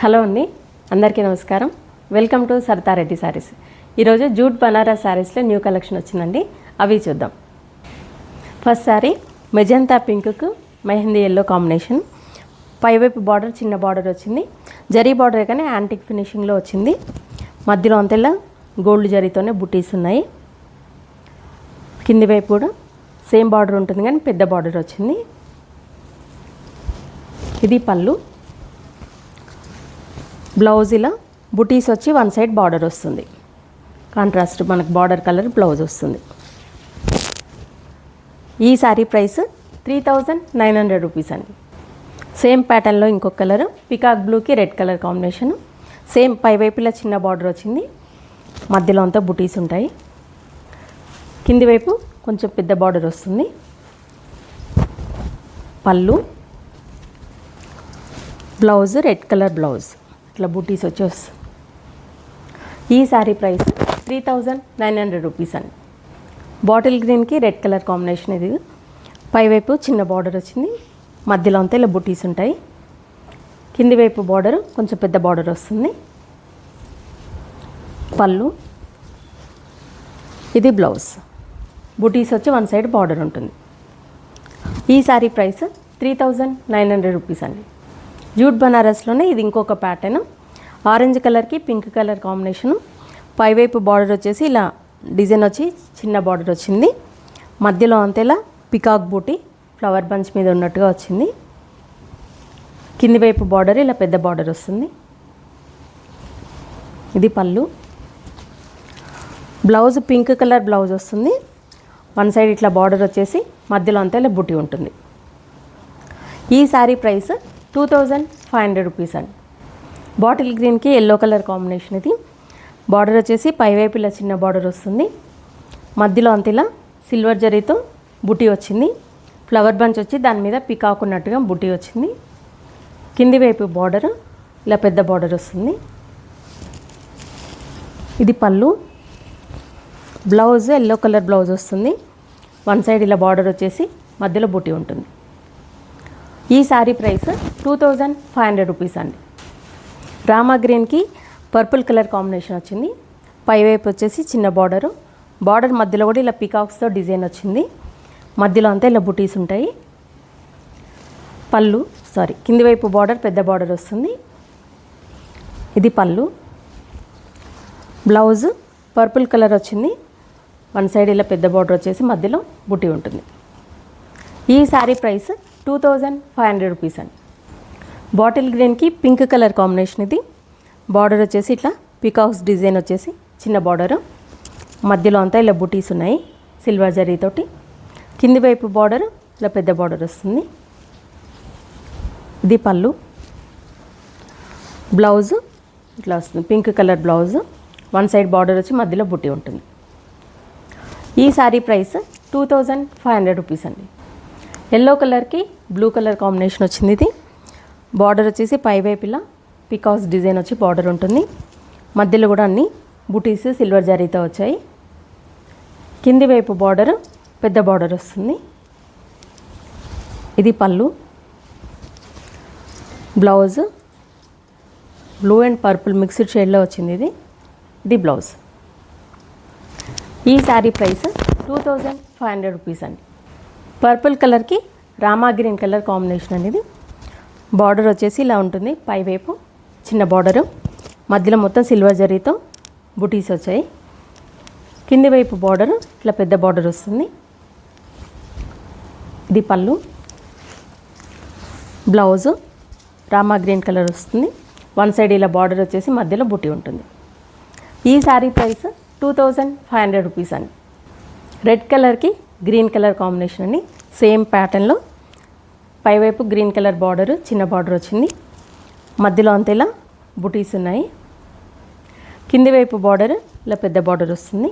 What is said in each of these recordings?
Hello అండి, అందరికీ నమస్కారం. Welcome to Saritha Reddy saris. ఈరోజు జూట్ బనారస్ శారీస్లో న్యూ కలెక్షన్ వచ్చిందండి, అవి చూద్దాం. ఫస్ట్ శారీ మెజంతా పింక్కు మెహందీ ఎల్లో కాంబినేషన్. పైవైపు బార్డర్ చిన్న బార్డర్ వచ్చింది, జరీ బార్డర్ కానీ యాంటిక్ ఫినిషింగ్లో వచ్చింది. మధ్యలో అంతేలా గోల్డ్ జరీతోనే బుటీస్ ఉన్నాయి. కింది వైపు కూడా సేమ్ బార్డర్ ఉంటుంది కానీ పెద్ద బార్డర్ వచ్చింది. ఇది పళ్ళు. బ్లౌజ్ ఇలా బుటీస్ వచ్చి వన్ సైడ్ బార్డర్ వస్తుంది. కాంట్రాస్ట్ మనకు బార్డర్ కలర్ బ్లౌజ్ వస్తుంది. ఈ శారీ ప్రైస్ 3900 రూపీస్ అండి. సేమ్ ప్యాటర్న్లో ఇంకొక కలర్ పికాక్ బ్లూకి రెడ్ కలర్ కాంబినేషన్. సేమ్ పైవైపులా చిన్న బార్డర్ వచ్చింది, మధ్యలో అంతా బుటీస్ ఉంటాయి. కింది వైపు కొంచెం పెద్ద బార్డర్ వస్తుంది. పళ్ళు, బ్లౌజ్ రెడ్ కలర్ బ్లౌజ్, ఇట్లా బూటీస్ వచ్చి వస్తుంది. ఈ శారీ ప్రైస్ 3900 రూపీస్ అండి. బాటిల్ గ్రీన్కి రెడ్ కలర్ కాంబినేషన్. ఇది పైవైపు చిన్న బార్డర్ వచ్చింది, మధ్యలో అంతా ఇలా బూటీస్ ఉంటాయి. కింది వైపు బార్డర్ కొంచెం పెద్ద బార్డర్ వస్తుంది. పళ్ళు, ఇది బ్లౌజ్, బూటీస్ వచ్చి వన్ సైడ్ బార్డర్ ఉంటుంది. ఈ శారీ ప్రైస్ 3900 రూపీస్ అండి. జూట్ బనారస్లోనే ఇది ఇంకొక ప్యాటర్న్. ఆరెంజ్ కలర్కి పింక్ కలర్ కాంబినేషను. పైవైపు బార్డర్ వచ్చేసి ఇలా డిజైన్ వచ్చి చిన్న బార్డర్ వచ్చింది. మధ్యలో అంతేలా పికాక్ బూటీ ఫ్లవర్ బంచ్ మీద ఉన్నట్టుగా వచ్చింది. కింది వైపు బార్డర్ ఇలా పెద్ద బార్డర్ వస్తుంది. ఇది పళ్ళు. బ్లౌజ్ పింక్ కలర్ బ్లౌజ్ వస్తుంది. వన్ సైడ్ ఇట్లా బార్డర్ వచ్చేసి మధ్యలో అంతా ఇలా బూటీ ఉంటుంది. ఈ శారీ ప్రైస్ 2500 రూపీస్ అండి. బాటిల్ గ్రీన్కి ఎల్లో కలర్ కాంబినేషన్. ఇది బార్డర్ వచ్చేసి పైవైపు ఇలా చిన్న బార్డర్ వస్తుంది, మధ్యలో అంత ఇలా సిల్వర్ జరీతో బుటీ వచ్చింది. ఫ్లవర్ బంచ్ వచ్చి దాని మీద పికాక్ ఉన్నట్టుగా బుటీ వచ్చింది. కింది వైపు బార్డర్ ఇలా పెద్ద బార్డర్ వస్తుంది. ఇది పళ్ళు. బ్లౌజ్ ఎల్లో కలర్ బ్లౌజ్ వస్తుంది. వన్ సైడ్ ఇలా బార్డర్ వచ్చేసి మధ్యలో బుటీ ఉంటుంది. ఈ శారీ ప్రైస్ 2500 రూపీస్ అండి. రామా గ్రీన్కి పర్పుల్ కలర్ కాంబినేషన్ వచ్చింది. పైవైపు వచ్చేసి చిన్న బార్డరు, బార్డర్ మధ్యలో కూడా ఇలా పికాక్స్తో డిజైన్ వచ్చింది. మధ్యలో అంతా ఇలా బుటీస్ ఉంటాయి. పళ్ళు కింది వైపు బార్డర్ పెద్ద బార్డర్ వస్తుంది. ఇది పళ్ళు. బ్లౌజ్ పర్పుల్ కలర్ వచ్చింది. వన్ సైడ్ ఇలా పెద్ద బార్డర్ వచ్చేసి మధ్యలో బుటీ ఉంటుంది. ఈ శారీ ప్రైస్ 2500 రూపీస్ అండి. బాటిల్ గ్రీన్కి పింక్ కలర్ కాంబినేషన్. ఇది బార్డర్ వచ్చేసి ఇట్లా పికాక్స్ డిజైన్ వచ్చేసి చిన్న బార్డరు, మధ్యలో అంతా ఇలా బుటీస్ ఉన్నాయి సిల్వర్ జరీతోటి. కింది వైపు బార్డర్ ఇలా పెద్ద బార్డర్ వస్తుంది. ఇది పళ్ళు. బ్లౌజ్ ఇట్లా వస్తుంది, pink colour blouse. One side border వచ్చి మధ్యలో బుటీ ఉంటుంది. ఈ శారీ ప్రైస్ 2500 రూపీస్ అండి. ఎల్లో కలర్కి బ్లూ కలర్ కాంబినేషన్ వచ్చింది. ఇది బార్డర్ వచ్చేసి పైవైపు ఇలా పికాక్స్ డిజైన్ వచ్చి బార్డర్ ఉంటుంది. మధ్యలో కూడా అన్ని బుటీస్ సిల్వర్ జరీతో వచ్చాయి. కింది వైపు బార్డర్ పెద్ద బార్డర్ వస్తుంది. ఇది పళ్ళు. Blouse blue and purple mixed షేడ్లో వచ్చింది. ఇది బ్లౌజ్. ఈ శారీ ప్రైస్ 2500 రూపీస్ అండి. పర్పుల్ కలర్కి రామా గ్రీన్ కలర్ కాంబినేషన్ అనేది. బార్డర్ వచ్చేసి ఇలా ఉంటుంది, పైవైపు చిన్న బార్డరు, మధ్యలో మొత్తం సిల్వర్ జరీతో బుటీస్ వచ్చాయి. కింది వైపు బార్డర్ ఇట్లా పెద్ద బార్డర్ వస్తుంది. ఇది పళ్ళు. బ్లౌజ్ రామా గ్రీన్ కలర్ వస్తుంది. వన్ సైడ్ ఇలా బార్డర్ వచ్చేసి మధ్యలో బుటీ ఉంటుంది. ఈ శారీ ప్రైస్ 2500 రూపీస్ అండి. రెడ్ కలర్కి గ్రీన్ కలర్ కాంబినేషన్ అండి. సేమ్ ప్యాటర్న్లో పైవైపు గ్రీన్ కలర్ బార్డరు చిన్న బార్డర్ వచ్చింది, మధ్యలో అంతా ఇలా బుటీస్ ఉన్నాయి. కింది వైపు బార్డర్ ఇలా పెద్ద బార్డర్ వస్తుంది.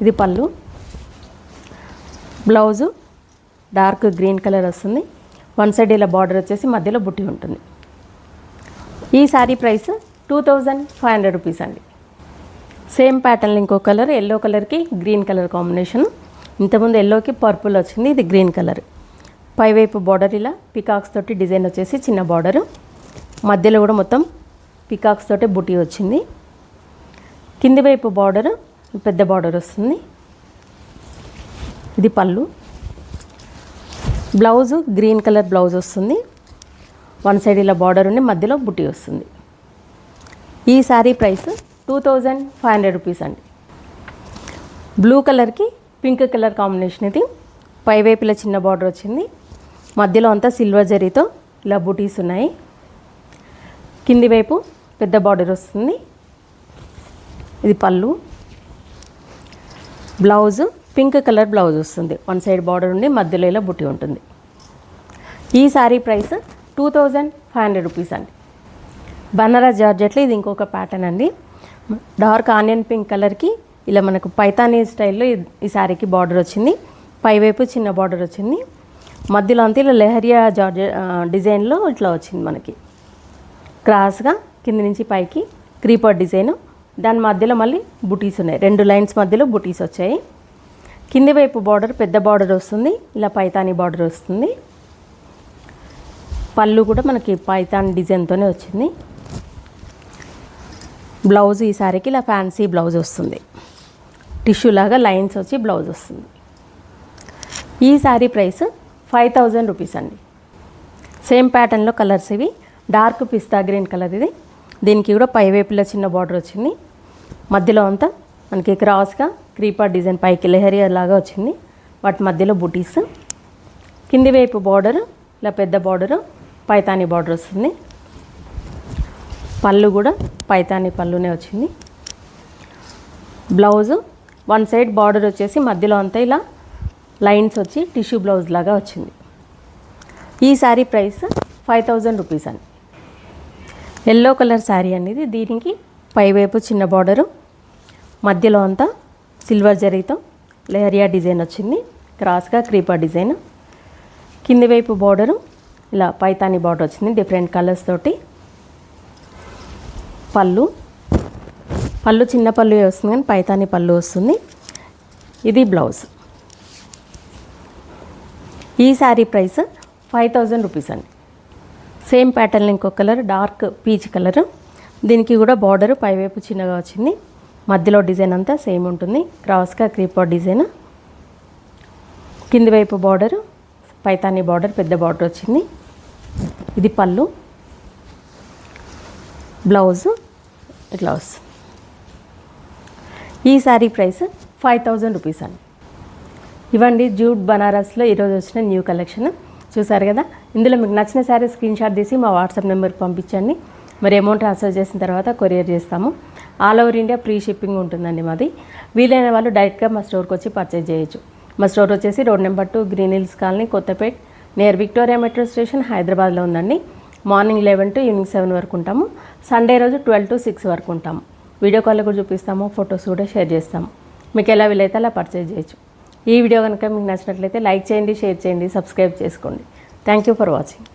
ఇది పళ్ళు. బ్లౌజు డార్క్ గ్రీన్ కలర్ వస్తుంది. వన్ సైడ్ ఇలా బార్డర్ వచ్చేసి మధ్యలో బుటీ ఉంటుంది. ఈ శారీ ప్రైస్ 2500 రూపీస్ అండి. సేమ్ ప్యాటర్న్ ఇంకో కలర్ ఎల్లో కలర్కి గ్రీన్ కలర్ కాంబినేషన్. ఇంతకుముందు ఎల్లోకి పర్పుల్ వచ్చింది, ఇది గ్రీన్ కలర్. పైవైపు బార్డర్ ఇలా పికాక్స్ తోటి డిజైన్ వచ్చేసి చిన్న బార్డరు, మధ్యలో కూడా మొత్తం పికాక్స్ తోటే బుటీ వచ్చింది. కింది వైపు బార్డర్ పెద్ద బార్డర్ వస్తుంది. ఇది పళ్ళు. బ్లౌజు గ్రీన్ కలర్ బ్లౌజ్ వస్తుంది. వన్ సైడ్ ఇలా బార్డర్ ఉండి మధ్యలో బుటీ వస్తుంది. ఈ శారీ ప్రైస్ 2500 రూపీస్ అండి. బ్లూ కలర్కి పింక్ కలర్ కాంబినేషన్. ఇది పైవైపు ఇలా చిన్న బార్డర్ వచ్చింది. మధ్యలో అంతా సిల్వర్ జరీతో ఇలా బుటీస్ ఉన్నాయి. కింది వైపు పెద్ద బార్డర్ వస్తుంది. ఇది పళ్ళు. బ్లౌజు పింక్ కలర్ బ్లౌజ్ వస్తుంది. వన్ సైడ్ బార్డర్ ఉండి మధ్యలో ఇలా బుటీ ఉంటుంది. ఈ శారీ ప్రైస్ 2500 రూపీస్ అండి. బనారస్ జార్జెట్లో ఇది ఇంకొక ప్యాటర్న్ అండి. డార్క్ ఆనియన్ పింక్ కలర్కి ఇలా మనకు పైతానీ స్టైల్లో ఈ శారీకి బార్డర్ వచ్చింది. పైవైపు చిన్న బార్డర్ వచ్చింది. మధ్యలో అంతా ఇలా లెహరియా జార్జెట్ డిజైన్లో ఇట్లా వచ్చింది. మనకి క్రాస్గా కింది నుంచి పైకి క్రీపర్ డిజైన్. దాని మధ్యలో మళ్ళీ బుటీస్ ఉన్నాయి. 2 లైన్స్ మధ్యలో బుటీస్ వచ్చాయి. కింది వైపు బార్డర్ పెద్ద బార్డర్ వస్తుంది. ఇలా పైతానీ బార్డర్ వస్తుంది. పళ్ళు కూడా మనకి పైతాన్ డిజైన్తోనే వచ్చింది. బ్లౌజ్ ఈ శారీకి ఇలా ఫ్యాన్సీ బ్లౌజ్ వస్తుంది. టిష్యూ లాగా లైన్స్ వచ్చి బ్లౌజ్ వస్తుంది. ఈ శారీ ప్రైస్ 5000 రూపీస్ అండి. సేమ్ ప్యాటర్న్లో కలర్స్ ఇవి. డార్క్ పిస్తా గ్రీన్ కలర్ ఇది. దీనికి కూడా పైవైపులో చిన్న బార్డర్ వచ్చింది. మధ్యలో అంతా మనకి క్రాస్గా క్రీపర్ డిజైన్ పైకి లెహరియా లాగా వచ్చింది. వాటి మధ్యలో బుటీస్. కింది వైపు బార్డర్ ఇలా పెద్ద బార్డర్ పైతానీ బార్డర్ వస్తుంది. పళ్ళు కూడా పైతానీ పళ్ళునే వచ్చింది. బ్లౌజు వన్ సైడ్ బార్డర్ వచ్చేసి మధ్యలో అంతా ఇలా లైన్స్ వచ్చి టిష్యూ బ్లౌజ్ లాగా వచ్చింది. ఈ శారీ ప్రైస్ 5000 రూపీస్ అండి. ఎల్లో కలర్ శారీ అనేది. దీనికి పైవైపు చిన్న బార్డరు మధ్యలో అంతా సిల్వర్ జరీతో లెహరియా డిజైన్ వచ్చింది. క్రాస్గా క్రీపర్ డిజైన్. కింది వైపు బార్డరు ఇలా పైతానీ బార్డర్ వచ్చింది డిఫరెంట్ కలర్స్ తోటి. పళ్ళు చిన్న పళ్ళు వస్తుంది కానీ పైతానీ పళ్ళు వస్తుంది. ఇది బ్లౌజ్. ఈ శారీ ప్రైస్ 5000 రూపీస్ అండి. సేమ్ ప్యాటర్న్ ఇంకో కలర్ డార్క్ పీచ్ కలర్. దీనికి కూడా బార్డర్ పైవైపు చిన్నగా వచ్చింది. మధ్యలో డిజైన్ అంతా సేమ్ ఉంటుంది. క్రాస్గా క్రీపర్ డిజైన్. కింది వైపు బార్డర్ పైతానీ బార్డర్ పెద్ద బార్డర్ వచ్చింది. ఇది పళ్ళు. బ్లౌజు ఇట్లా వస్తుంది. ఈ శారీ ప్రైస్ 5000 రూపీస్ అండి. ఇవ్వండి జూట్ బనారస్లో ఈరోజు వచ్చిన న్యూ కలెక్షన్. చూసారు కదా. ఇందులో మీకు నచ్చిన శారీ స్క్రీన్ షాట్ తీసి మా వాట్సాప్ నెంబర్కి పంపించండి. మరి అమౌంట్ ట్రాన్స్ఫర్ చేసిన తర్వాత కొరియర్ చేస్తాము. All over India free shipping ఉంటుందండి మాది. వీలైన వాళ్ళు డైరెక్ట్గా మా స్టోర్కి వచ్చి పర్చేజ్ చేయొచ్చు. మా స్టోర్ వచ్చేసి road number 2 green hills colony Kothapet near Victoria metro station హైదరాబాద్లో ఉందండి. మార్నింగ్ 11 to ఈవినింగ్ 7 వరకు ఉంటాము. సండే రోజు 12 to 6 వరకు ఉంటాము. వీడియో కాల్లో కూడా చూపిస్తాము. ఫొటోస్ కూడా షేర్ చేస్తాము. మీకు ఎలా వీలైతే అలా పర్చేజ్ చేయొచ్చు. ఈ వీడియో కనుక మీకు నచ్చినట్లయితే లైక్ చేయండి, షేర్ చేయండి, సబ్స్క్రైబ్ చేసుకోండి. Thank you for watching.